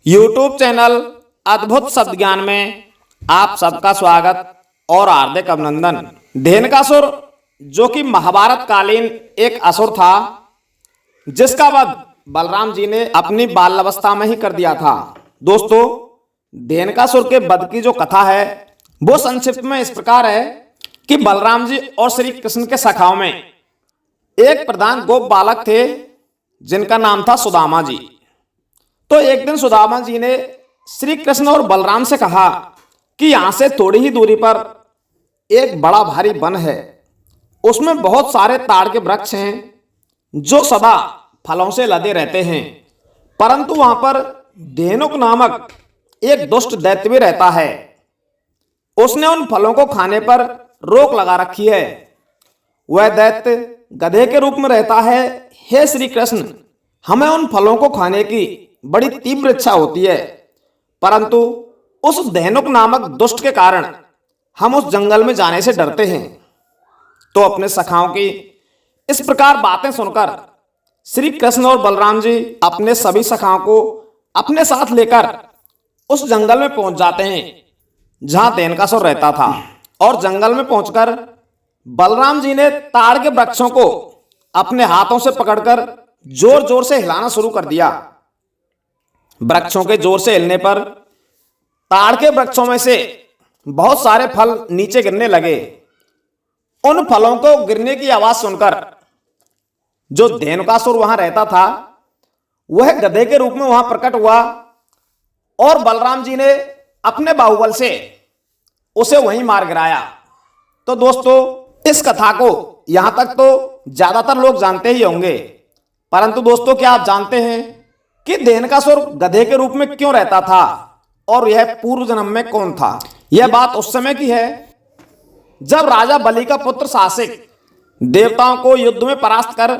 YouTube channel अद्भुत शब्द ज्ञान में आप सबका स्वागत और हार्दिक अभिनंदन। धेनुकासुर जो कि महाभारत कालीन एक असुर था, जिसका वध बलराम जी ने अपनी बाल्यावस्था में ही कर दिया था। दोस्तों, धेनुकासुर के वध की जो कथा है वो संक्षिप्त में इस प्रकार है कि बलराम जी और श्री कृष्ण के सखाओं में एक प्रधान गोप बालक थे जिनका नाम था सुदामा जी। तो एक दिन सुदामा जी ने श्री कृष्ण और बलराम से कहा कि यहां से थोड़ी ही दूरी पर एक बड़ा भारी वन है, उसमें बहुत सारे ताड़ के वृक्ष हैं जो सदा फलों से लदे रहते हैं, परंतु वहां पर धेनुक नामक एक दुष्ट दैत्य भी रहता है। उसने उन फलों को खाने पर रोक लगा रखी है। वह दैत्य गधे के रूप में रहता है। हे श्री कृष्ण, हमें उन फलों को खाने की बड़ी तीव्र इच्छा होती है, परंतु उस धेनुक नामक दुष्ट के कारण हम उस जंगल में जाने से डरते हैं। तो अपने सखाओं की इस प्रकार बातें सुनकर श्री कृष्ण और बलराम जी अपने सभी सखाओं को अपने साथ लेकर उस जंगल में पहुंच जाते हैं जहां धेनुकासुर रहता था। और जंगल में पहुंचकर बलराम जी ने ताड़ के वृक्षों को अपने हाथों से पकड़कर जोर जोर से हिलाना शुरू कर दिया। वृक्षों के जोर से हिलने पर ताड़ के वृक्षों में से बहुत सारे फल नीचे गिरने लगे। उन फलों को गिरने की आवाज सुनकर जो धेनुकासुर वहां रहता था वह गधे के रूप में वहां प्रकट हुआ और बलराम जी ने अपने बाहुबल से उसे वहीं मार गिराया। तो दोस्तों, इस कथा को यहां तक तो ज्यादातर लोग जानते ही होंगे, परंतु दोस्तों, क्या आप जानते हैं कि धेनुकासुर गधे के रूप में क्यों रहता था और यह पूर्व जन्म में कौन था? यह बात उस समय की है जब राजा बलि का पुत्र सासिक देवताओं को युद्ध में परास्त कर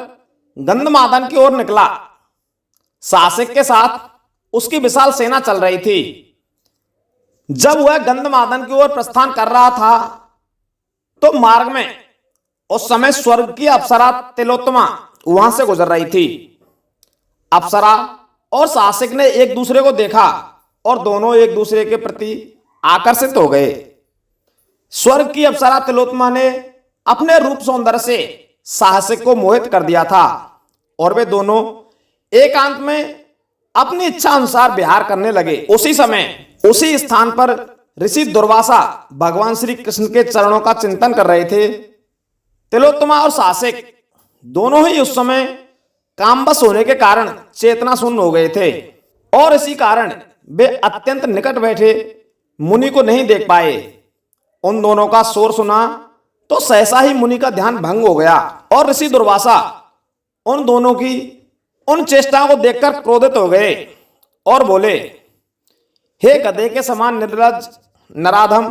गंधमादन की ओर निकला। सासिक के साथ उसकी विशाल सेना चल रही थी। जब वह गंधमादन की ओर प्रस्थान कर रहा था तो मार्ग में उस समय स्वर्ग की अप्सरा तिलोत्तमा वहां से गुजर रही थी। अप्सरा और सासिक ने एक दूसरे को देखा और दोनों एक दूसरे के प्रति आकर्षित हो गए। स्वर्ग की अप्सरा तिलोत्तमा ने अपने रूप सौंदर्य से साहसिक को मोहित कर दिया था और वे दोनों एकांत में अपनी इच्छा अनुसार विहार करने लगे। उसी समय उसी स्थान पर ऋषि दुर्वासा भगवान श्री कृष्ण के चरणों का चिंतन कर रहे थे। तिलोत्तमा और सासिक दोनों ही उस समय कामवश होने के कारण चेतना शून्य हो गए थे और इसी कारण वे अत्यंत निकट बैठे मुनि को नहीं देख पाए। उन दोनों का शोर सुना तो सहसा ही मुनि का ध्यान भंग हो गया और ऋषि दुर्वासा उन दोनों की उन चेष्टाओं को देखकर क्रोधित हो गए और बोले, हे गधे के समान निर्लज्ज नराधम,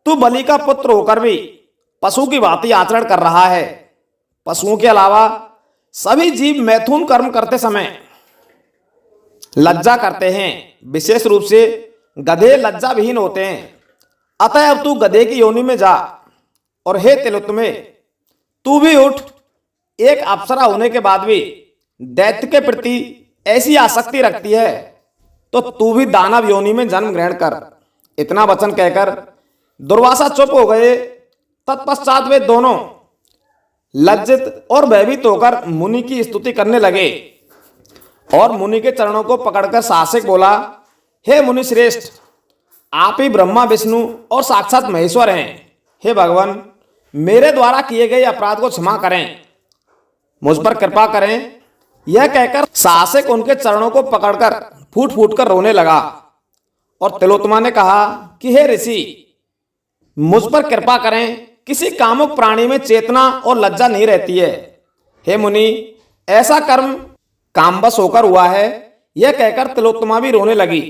तू बलि का पुत्र होकर भी पशु की भांति आचरण कर रहा है। पशुओं के अलावा सभी जीव मैथुन कर्म करते समय लज्जा करते हैं, विशेष रूप से गधे लज्जा विहीन होते हैं। अतः अब तू गधे की योनि में जा और हे तिलोत्तमे, तू भी उठ। एक अप्सरा होने के बाद भी दैत्य के प्रति ऐसी आसक्ति रखती है तो तू भी दानव योनि में जन्म ग्रहण कर। इतना वचन कहकर दुर्वासा चुप हो गए। तत्पश्चात वे दोनों लज्जित और भयभीत होकर मुनि की स्तुति करने लगे और मुनि के चरणों को पकड़कर सासिक बोला, हे मुनि श्रेष्ठ, आप ही ब्रह्मा विष्णु और साक्षात महेश्वर हैं। हे भगवान, मेरे द्वारा किए गए अपराध को क्षमा करें, मुझ पर कृपा करें। यह कहकर सासिक उनके चरणों को पकड़कर फूट फूट कर रोने लगा और तिलोत्तमा ने कहा कि हे ऋषि, मुझ पर कृपा करें, किसी कामुक प्राणी में चेतना और लज्जा नहीं रहती है। हे मुनि, ऐसा कर्म कामवश होकर हुआ है। यह कहकर तिलोत्तमा भी रोने लगी।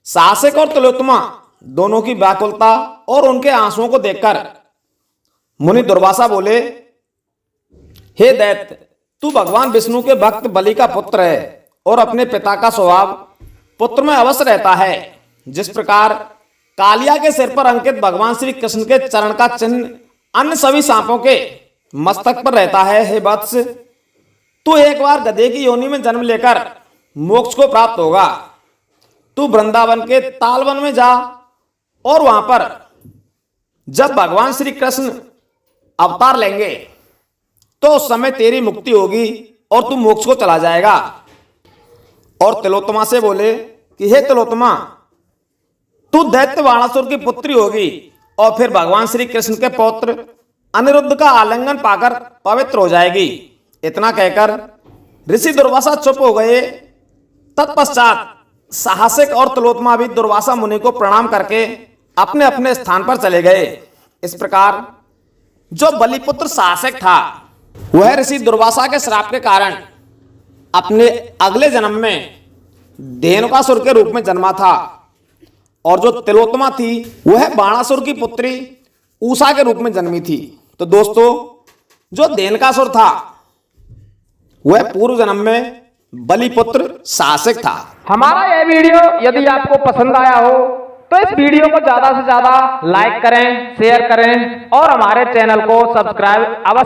सासिक और तिलोत्तमा दोनों की व्याकुलता और उनके आंसुओं को देखकर मुनि दुर्वासा बोले, हे दैत्य, तू भगवान विष्णु के भक्त बलि का पुत्र है और अपने पिता का स्वभाव पुत्र में अवश्य रहता है। जिस प्रकार कालिया के सिर पर अंकित भगवान श्री कृष्ण के चरण का चिन्ह अन्य सभी सांपों के मस्तक पर रहता है। हे वत्स, तू एक बार गधे की योनि में जन्म लेकर मोक्ष को प्राप्त होगा तू वृंदावन के तालवन में जा और वहां पर जब भगवान श्री कृष्ण अवतार लेंगे तो उस समय तेरी मुक्ति होगी और तू मोक्ष को चला जाएगा। और तिलोत्तमा से बोले कि हे तिलोत्तमा, तू दैत्य बाणासुर की पुत्री होगी और फिर भगवान श्री कृष्ण के पौत्र अनिरुद्ध का आलिंगन पाकर पवित्र हो जाएगी। इतना कहकर ऋषि दुर्वासा चुप हो गए। तत्पश्चात साहसिक और तिलोत्तमा भी दुर्वासा मुनि को प्रणाम करके अपने अपने स्थान पर चले गए। इस प्रकार जो बलिपुत्र साहसिक था वह ऋषि दुर्वासा के श्राप के कारण अपने अगले जन्म में धेनुकासुर के रूप में जन्मा था, और जो तिलोत्तमा थी वह बाणासुर की पुत्री उषा के रूप में जन्मी थी। तो दोस्तों, जो धेनुकासुर था वह पूर्व जन्म में बलिपुत्र साहसिक था। हमारा यह वीडियो यदि आपको पसंद आया हो तो इस वीडियो को ज्यादा से ज्यादा लाइक करें, शेयर करें और हमारे चैनल को सब्सक्राइब अवश्य